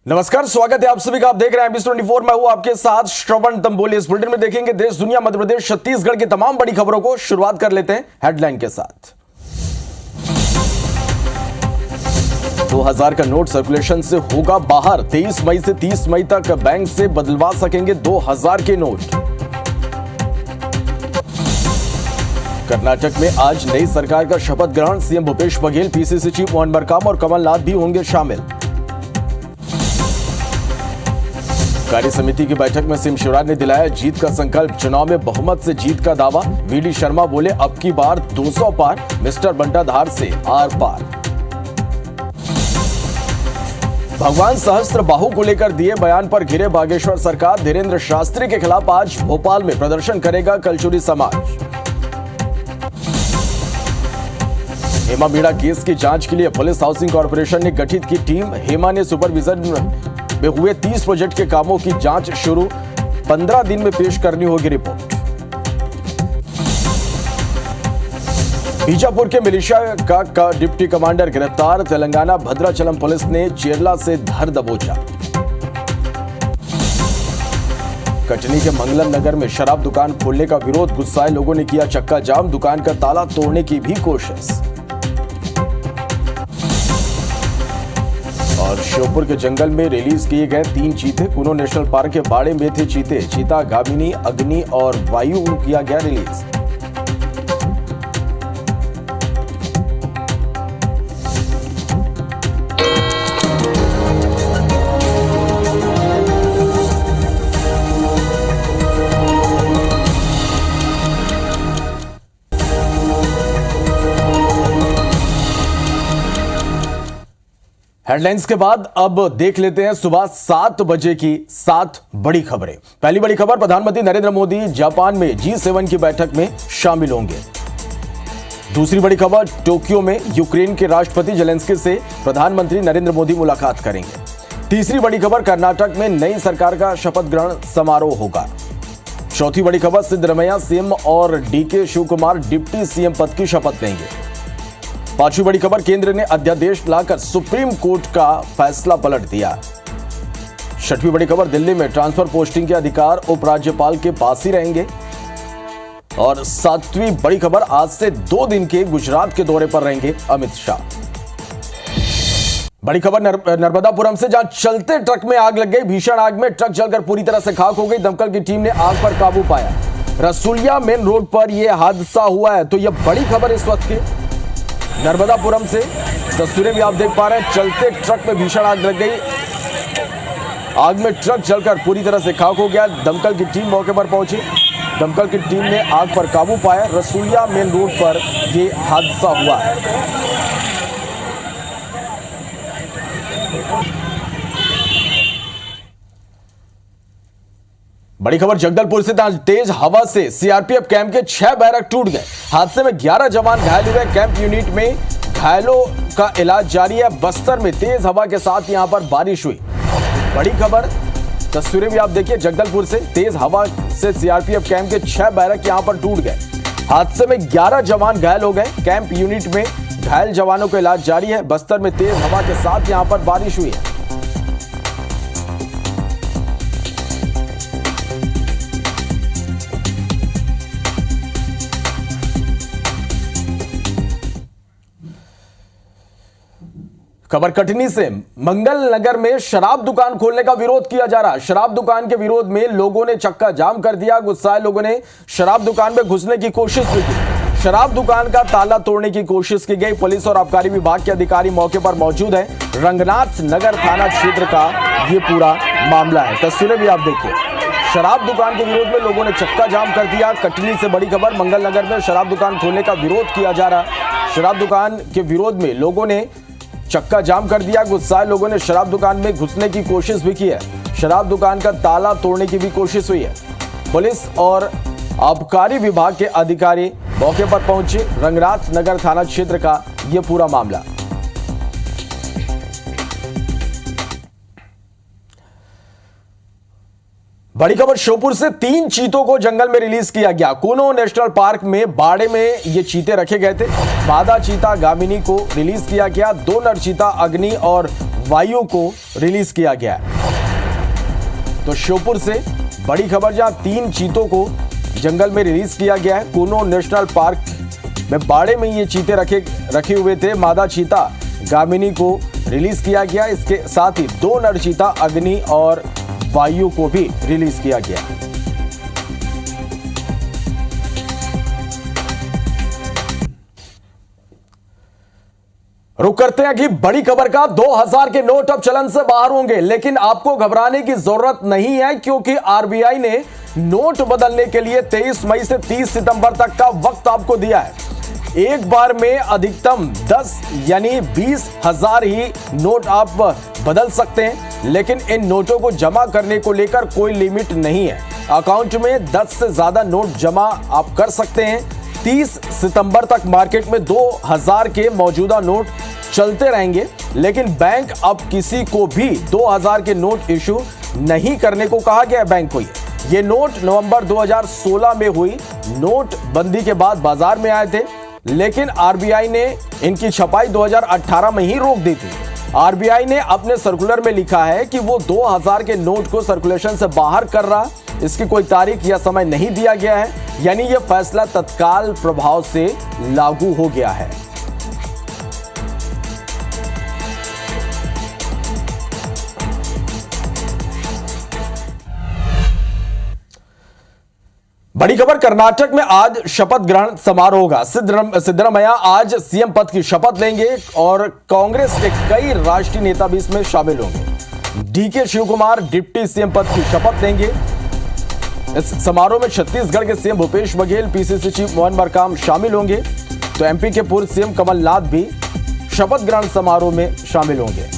नमस्कार, स्वागत है आप सभी का। आप देख रहे हैं एमबीसी 24। मैं हूं आपके साथ श्रवण तंबोली। इस बुलेटिन में देखेंगे देश, दुनिया, मध्य प्रदेश, छत्तीसगढ़ की तमाम बड़ी खबरों को। शुरुआत कर लेते हैं हेडलाइन के साथ। 2000 का नोट सर्कुलेशन से होगा बाहर। 23 मई से 30 मई तक बैंक से बदलवा सकेंगे 2000 के नोट। कर्नाटक में आज नई सरकार का शपथ ग्रहण। CM Bhupesh Baghel, PCC chief Mohan Markam और कमलनाथ भी होंगे शामिल। कार्य समिति की बैठक में सीएम शिवराज ने दिलाया जीत का संकल्प। चुनाव में बहुमत से जीत का दावा। वीडी शर्मा बोले अब की बार 200 पार, मिस्टर बंटाधार से आर पार। भगवान सहस्त्र बाहु को लेकर दिए बयान पर घिरे बागेश्वर सरकार। धीरेन्द्र शास्त्री के खिलाफ आज भोपाल में प्रदर्शन करेगा कलचुरी समाज। हेमा मीणा केस की जांच के लिए पुलिस हाउसिंग कॉर्पोरेशन ने गठित की टीम। हेमा ने सुपरविजन में हुए 30 प्रोजेक्ट के कामों की जांच शुरू। 15 दिन में पेश करनी होगी रिपोर्ट। बीजापुर के मिलिशिया का डिप्टी कमांडर गिरफ्तार। तेलंगाना भद्राचलम पुलिस ने चेरला से धर दबोचा। कटनी के मंगलम नगर में शराब दुकान खोलने का विरोध। गुस्साए लोगों ने किया चक्का जाम। दुकान का ताला तोड़ने की भी कोशिश। और श्योपुर के जंगल में रिलीज किए गए 3 चीते। कुनो नेशनल पार्क के बाड़े में थे चीते। चीता गाभिनी, अग्नि और वायु किया गया रिलीज। हेडलाइंस के बाद अब देख लेते हैं सुबह 7 बजे की 7 बड़ी खबरें। पहली बड़ी खबर, प्रधानमंत्री नरेंद्र मोदी जापान में G7 की बैठक में शामिल होंगे। दूसरी बड़ी खबर, टोक्यो में यूक्रेन के राष्ट्रपति जेलेंस्की से प्रधानमंत्री नरेंद्र मोदी मुलाकात करेंगे। तीसरी बड़ी खबर, कर्नाटक में नई सरकार का शपथ ग्रहण समारोह होगा। चौथी बड़ी खबर, सिद्धरमैया सीएम और डीके शिवकुमार डिप्टी सीएम पद की शपथ लेंगे। पांचवी बड़ी खबर, केंद्र ने अध्यादेश लाकर सुप्रीम कोर्ट का फैसला पलट दिया। छठवीं बड़ी खबर, दिल्ली में ट्रांसफर पोस्टिंग के अधिकार उपराज्यपाल के पास ही रहेंगे। और सातवीं बड़ी खबर, आज से 2 दिन के गुजरात के दौरे पर रहेंगे अमित शाह। बड़ी खबर नर्मदापुरम से, जहां चलते ट्रक में आग लग गई। भीषण आग में ट्रक जलकर पूरी तरह से खाक हो गई। दमकल की टीम ने आग पर काबू पाया। रसूलिया मेन रोड पर यह हादसा हुआ है। तो यह बड़ी खबर इस वक्त की नर्मदापुरम से। तस्वीरें भी आप देख पा रहे हैं। चलते ट्रक में भीषण आग लग गई। आग में ट्रक जलकर पूरी तरह से खाक हो गया। दमकल की टीम मौके पर पहुंची। दमकल की टीम ने आग पर काबू पाया। रसूलिया मेन रोड पर यह हादसा हुआ है। बड़ी खबर, जगदलपुर से, तेज हवा से सीआरपीएफ कैंप के 6 बैरक टूट गए। हादसे में 11 जवान घायल हुए। कैंप यूनिट में घायलों का इलाज जारी है। बस्तर में तेज हवा के साथ यहां पर बारिश हुई। बड़ी खबर, तस्वीरें भी आप देखिए। जगदलपुर से तेज हवा से सीआरपीएफ कैंप के 6 बैरक यहां पर टूट गए। हादसे में 11 जवान घायल हो गए। कैंप यूनिट में घायल जवानों का इलाज जारी है। बस्तर में तेज हवा के साथ यहां पर बारिश हुई है। खबर कटनी से, मंगल नगर में शराब दुकान खोलने का विरोध किया जा रहा। शराब दुकान के विरोध में लोगों ने चक्का जाम कर दिया। गुस्साए लोगों ने शराब दुकान में घुसने की कोशिश भी की। शराब दुकान का ताला तोड़ने की कोशिश की गई। पुलिस और आबकारी विभाग के अधिकारी मौके पर मौजूद हैं। रंगनाथ नगर थाना क्षेत्र का यह पूरा मामला है। तस्वीरें भी आप देखिए। शराब दुकान के विरोध में लोगों ने चक्का जाम कर दिया। कटनी से बड़ी खबर, मंगल नगर में शराब दुकान खोलने का विरोध किया जा रहा। शराब दुकान के विरोध में लोगों ने चक्का जाम कर दिया। गुस्साए लोगों ने शराब दुकान में घुसने की कोशिश भी की है। शराब दुकान का ताला तोड़ने की भी कोशिश हुई है। पुलिस और आबकारी विभाग के अधिकारी मौके पर पहुंचे। रंगनाथ नगर थाना क्षेत्र का यह पूरा मामला। बड़ी खबर, श्योपुर से 3 चीतों को जंगल में रिलीज किया गया। कूनो नेशनल पार्क में बाड़े में ये चीते रखे गए थे। मादा चीता गामिनी को रिलीज किया गया। 2 नर चीता अग्नि और वायु को रिलीज किया गया है। तो श्योपुर से बड़ी खबर, जहां 3 चीतों को जंगल में रिलीज किया गया है। कूनो नेशनल पार्क में बाड़े में ये चीते रखे हुए थे। मादा चीता गामिनी को रिलीज किया गया। इसके साथ ही 2 नर चीता अग्नि और वायु को भी रिलीज किया गया। रुक करते हैं कि बड़ी खबर का। 2000 के नोट अब चलन से बाहर होंगे, लेकिन आपको घबराने की जरूरत नहीं है, क्योंकि आरबीआई ने नोट बदलने के लिए 23 मई से 30 सितंबर तक का वक्त आपको दिया है। एक बार में अधिकतम 10 यानी 20,000 ही नोट आप बदल सकते हैं, लेकिन इन नोटों को जमा करने को लेकर कोई लिमिट नहीं है। अकाउंट में 10 से ज्यादा नोट जमा आप कर सकते हैं। 30 सितंबर तक मार्केट में 2000 के मौजूदा नोट चलते रहेंगे, लेकिन बैंक अब किसी को भी 2000 के नोट इशू नहीं करने को कहा गया है। बैंक को ये नोट नवंबर 2016 में हुई नोटबंदी के बाद बाजार में आए थे, लेकिन आरबीआई ने इनकी छपाई 2018 में ही रोक दी थी। आरबीआई ने अपने सर्कुलर में लिखा है कि वो 2000 के नोट को सर्कुलेशन से बाहर कर रहा। इसकी कोई तारीख या समय नहीं दिया गया है, यानी यह फैसला तत्काल प्रभाव से लागू हो गया है। बड़ी खबर, कर्नाटक में आज शपथ ग्रहण समारोह होगा। सिद्धरामैया आज सीएम पद की शपथ लेंगे और कांग्रेस के कई राष्ट्रीय नेता भी इसमें शामिल होंगे। डीके शिवकुमार डिप्टी सीएम पद की शपथ लेंगे। इस समारोह में छत्तीसगढ़ के CM Bhupesh Baghel, PCC chief Mohan Markam शामिल होंगे। तो एमपी के पूर्व सीएम कमलनाथ भी शपथ ग्रहण समारोह में शामिल होंगे।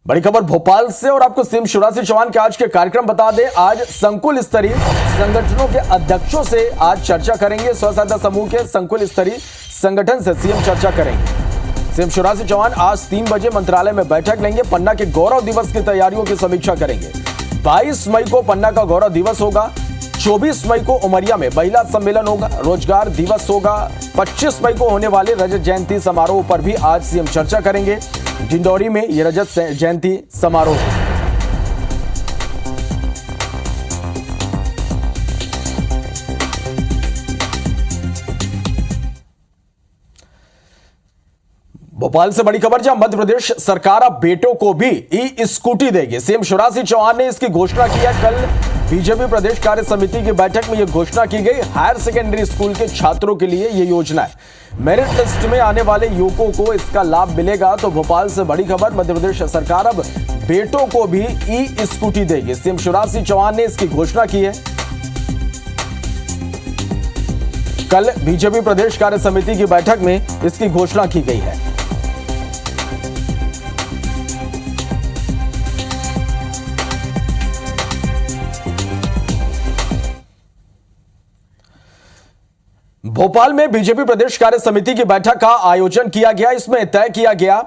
बड़ी खबर भोपाल से, और आपको सीएम शिवराज सिंह चौहान के आज के कार्यक्रम बता दें। आज संकुल स्तरीय संगठनों के अध्यक्षों से आज चर्चा करेंगे। स्व सहायता समूह के संकुल स्तरीय संगठन से सीएम चर्चा करेंगे। सीएम शिवराज सिंह चौहान आज 3 बजे मंत्रालय में बैठक लेंगे। पन्ना के गौरव दिवस की तैयारियों की समीक्षा करेंगे। 22 मई को पन्ना का गौरव दिवस होगा। 24 मई को उमरिया में महिला सम्मेलन होगा, रोजगार दिवस होगा। 25 मई को होने वाले रजत जयंती समारोह पर भी आज सीएम चर्चा करेंगे। डिंडौरी में यह रजत जयंती समारोह है। भोपाल से बड़ी खबर, जहां मध्य प्रदेश सरकार अब बेटों को भी ई स्कूटी देगी। सीएम शिवराज सिंह चौहान ने इसकी घोषणा की है। कल बीजेपी प्रदेश कार्य समिति की बैठक में यह घोषणा की गई। हायर सेकेंडरी स्कूल के छात्रों के लिए यह योजना है। मेरिट लिस्ट में आने वाले युवकों को इसका लाभ मिलेगा। तो भोपाल से बड़ी खबर, मध्य प्रदेश सरकार अब बेटों को भी ई स्कूटी देगी। सीएम शिवराज सिंह चौहान ने इसकी घोषणा की है। कल बीजेपी प्रदेश कार्य समिति की बैठक में इसकी घोषणा की गई है। भोपाल में बीजेपी प्रदेश कार्य समिति की बैठक का आयोजन किया गया। इसमें तय किया गया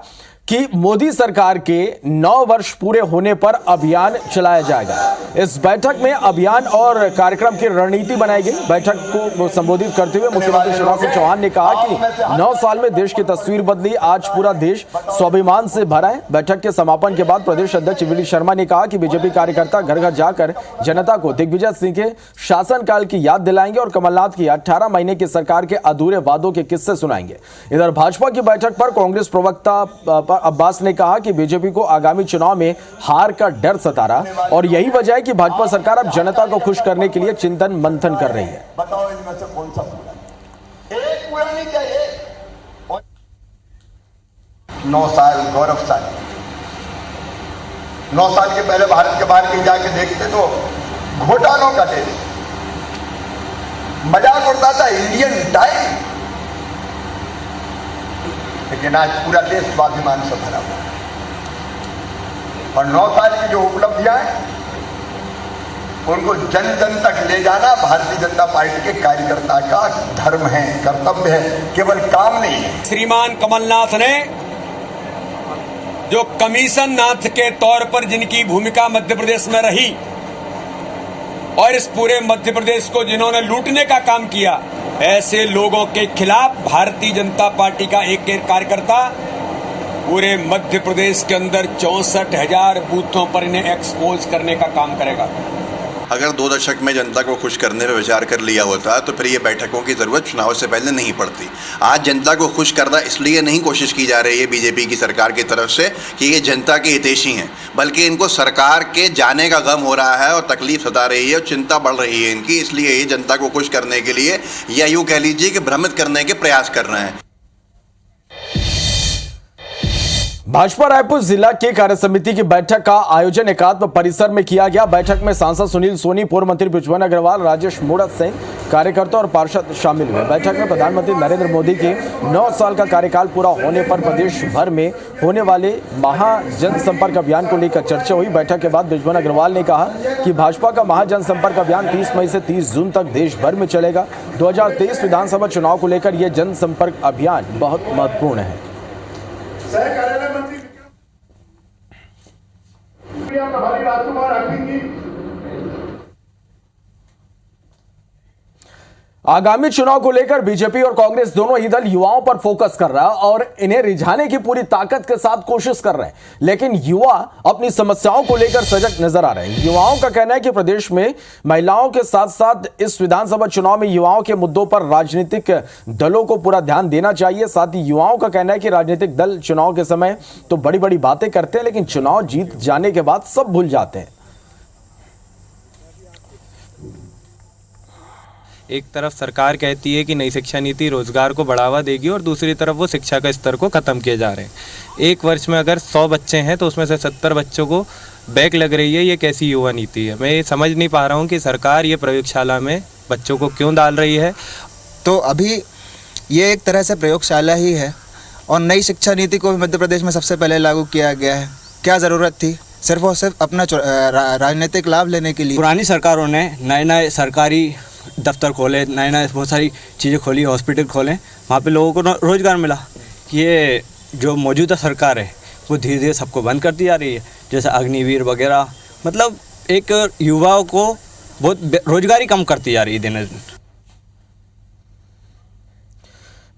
कि मोदी सरकार के 9 वर्ष पूरे होने पर अभियान चलाया जाएगा। इस बैठक में अभियान और कार्यक्रम की रणनीति बनाई गई। बैठक को संबोधित करते हुए मुख्यमंत्री शिवराज सिंह चौहान ने कहा कि 9 साल में देश की तस्वीर बदली, आज पूरा देश स्वाभिमान से भरा है। बैठक के समापन के बाद प्रदेश अध्यक्ष वी डी शर्मा ने कहा कि बीजेपी कार्यकर्ता घर घर जाकर जनता को दिग्विजय सिंह के शासनकाल की याद दिलाएंगे और कमलनाथ की 18 महीने की सरकार के अधूरे वादों के किस्से सुनाएंगे। इधर भाजपा की बैठक पर कांग्रेस प्रवक्ता अब्बास ने कहा कि बीजेपी को आगामी चुनाव में हार का डर सता रहा और यही वजह है कि भाजपा सरकार अब जनता को खुश करने के लिए चिंतन मंथन कर रही है। बताओ इनमें से कौन सा पूरा? एक पूरा नहीं चाहिए। 9 साल गौरवशाली। 9 साल के पहले भारत के बाहर कहीं जाके देखते तो घोटालों का देश, मजाक उड़ता था इंडियन टाइम, लेकिन आज पूरा देश स्वाभिमान से भरा हुआ है। और 9 साल की जो उपलब्धियां हैं उनको जन जन तक ले जाना भारतीय जनता पार्टी के कार्यकर्ता का धर्म है, कर्तव्य है, केवल काम नहीं है। श्रीमान कमलनाथ ने जो कमीशन नाथ के तौर पर जिनकी भूमिका मध्य प्रदेश में रही, और इस पूरे मध्य प्रदेश को जिन्होंने लूटने का काम किया, ऐसे लोगों के खिलाफ भारतीय जनता पार्टी का एक एक कार्यकर्ता पूरे मध्य प्रदेश के अंदर 64,000 बूथों पर इन्हें एक्सपोज करने का काम करेगा। अगर 2 दशक में जनता को खुश करने पर विचार कर लिया होता तो फिर ये बैठकों की ज़रूरत चुनाव से पहले नहीं पड़ती। आज जनता को खुश करना इसलिए नहीं कोशिश की जा रही है बीजेपी की सरकार की तरफ से कि ये जनता के हितैषी हैं, बल्कि इनको सरकार के जाने का गम हो रहा है और तकलीफ सता रही है और चिंता बढ़ रही है इनकी, इसलिए ये जनता को खुश करने के लिए या यूँ कह लीजिए कि भ्रमित करने के प्रयास कर रहे हैं। भाजपा रायपुर जिला के कार्य समिति की बैठक का आयोजन एकात्म परिसर में किया गया। बैठक में सांसद सुनील सोनी, पूर्व मंत्री बृजमोहन अग्रवाल, राजेश मूणत सहित कार्यकर्ता और पार्षद शामिल हुए। बैठक में प्रधानमंत्री नरेंद्र मोदी के 9 साल का कार्यकाल पूरा होने पर प्रदेश भर में होने वाले महाजनसंपर्क अभियान को लेकर चर्चा हुई। बैठक के बाद बृजमोहन अग्रवाल ने कहा कि भाजपा का महाजनसंपर्क अभियान 30 मई से 30 जून तक देश भर में चलेगा। 2023 विधानसभा चुनाव को लेकर यह जनसंपर्क अभियान बहुत महत्वपूर्ण है। हमारी राजकुमार रखेंगी। आगामी चुनाव को लेकर बीजेपी और कांग्रेस दोनों ही दल युवाओं पर फोकस कर रहा है और इन्हें रिझाने की पूरी ताकत के साथ कोशिश कर रहे हैं, लेकिन युवा अपनी समस्याओं को लेकर सजग नजर आ रहे हैं। युवाओं का कहना है कि प्रदेश में महिलाओं के साथ साथ इस विधानसभा चुनाव में युवाओं के मुद्दों पर राजनीतिक दलों को पूरा ध्यान देना चाहिए। साथ ही युवाओं का कहना है कि राजनीतिक दल चुनाव के समय तो बड़ी बड़ी बातें करते हैं, लेकिन चुनाव जीत जाने के बाद सब भूल जाते हैं। एक तरफ सरकार कहती है कि नई शिक्षा नीति रोजगार को बढ़ावा देगी और दूसरी तरफ वो शिक्षा के स्तर को ख़त्म किए जा रहे हैं। एक वर्ष में अगर 100 बच्चे हैं तो उसमें से 70 बच्चों को बैक लग रही है। ये कैसी युवा नीति है? मैं ये समझ नहीं पा रहा हूँ कि सरकार ये प्रयोगशाला में बच्चों को क्यों डाल रही है। तो अभी ये एक तरह से प्रयोगशाला ही है और नई शिक्षा नीति को भी मध्य प्रदेश में सबसे पहले लागू किया गया है। क्या ज़रूरत थी? सिर्फ और सिर्फ अपना राजनीतिक लाभ लेने के लिए। पुरानी सरकारों ने नए नए सरकारी दफ्तर खोले, नए नए बहुत सारी चीज़ें खोली, हॉस्पिटल खोले, वहाँ पे लोगों को रोज़गार मिला। ये जो मौजूदा सरकार है वो धीरे धीरे सबको बंद करती जा रही है, जैसे अग्निवीर वगैरह। मतलब एक युवाओं को बहुत रोजगारी कम करती जा रही है दिन दिन।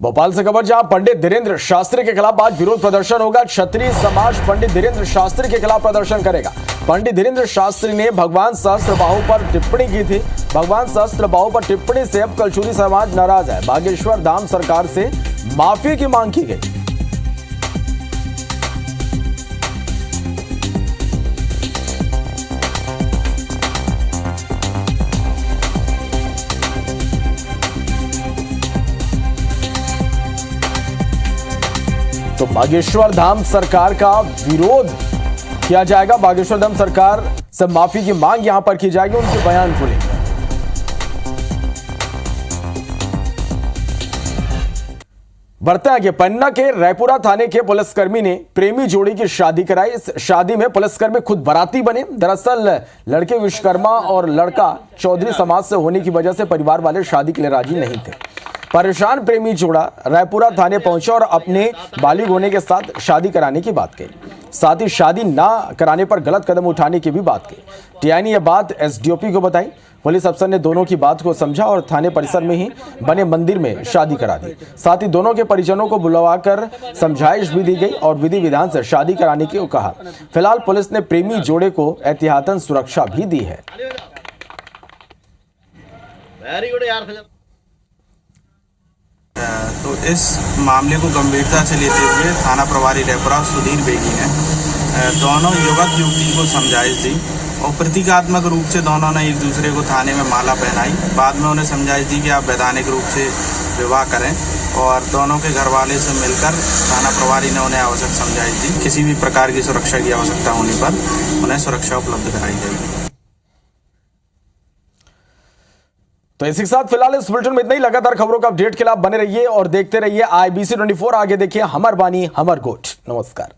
भोपाल से खबर, जहां पंडित धीरेन्द्र शास्त्री के खिलाफ आज विरोध प्रदर्शन होगा। क्षत्रिय समाज पंडित धीरेन्द्र शास्त्री के खिलाफ प्रदर्शन करेगा। पंडित धीरेन्द्र शास्त्री ने भगवान सहस्त्रबाहु पर टिप्पणी की थी। भगवान सहस्त्रबाहु पर टिप्पणी से अब कलचुरी समाज नाराज है। बागेश्वर धाम सरकार से माफी की मांग की गई। तो बागेश्वर धाम सरकार का विरोध किया जाएगा। बागेश्वर धाम सरकार से माफी की मांग यहां पर की जाएगी उनके बयान को लेकर। बढ़ते आगे, पन्ना के रायपुरा थाने के पुलिसकर्मी ने प्रेमी जोड़ी की शादी कराई। इस शादी में पुलिसकर्मी खुद बाराती बने। दरअसल लड़के विश्वकर्मा और लड़का चौधरी समाज से होने की वजह से परिवार वाले शादी के लिए राजी नहीं थे। परेशान प्रेमी जोड़ा रायपुरा थाने पहुंचा और अपने बालिग होने के साथ शादी कराने की बात कही। साथ ही शादी ना कराने पर गलत कदम उठाने की भी बात कही। टीआई ने यह बात एसडीओपी को बताई। पुलिस अफसर ने दोनों की बात को समझा और थाने परिसर में ही बने मंदिर में शादी करा दी। साथ ही दोनों के परिजनों को बुलवाकर समझाइश भी दी गई और विधि विधान से शादी कराने की कहा। फिलहाल पुलिस ने प्रेमी जोड़े को एहतियातन सुरक्षा भी दी है। तो इस मामले को गंभीरता से लेते हुए थाना प्रभारी रायपुरा सुधीर बेगी ने दोनों युवक युवती को समझाइश दी और प्रतीकात्मक रूप से दोनों ने एक दूसरे को थाने में माला पहनाई। बाद में उन्हें समझाइश दी कि आप वैधानिक रूप से विवाह करें और दोनों के घर वाले से मिलकर थाना प्रभारी ने उन्हें आवश्यक समझाइश दी। किसी भी प्रकार की सुरक्षा की आवश्यकता होने पर उन्हें सुरक्षा उपलब्ध कराई जाएगी। तो इसी के साथ फिलहाल इस बुलेटिन में इतना ही। लगातार खबरों का अपडेट के लिए आप बने रहिए और देखते रहिए IBC 24। आगे देखिए हमर बानी हमर गोठ। नमस्कार।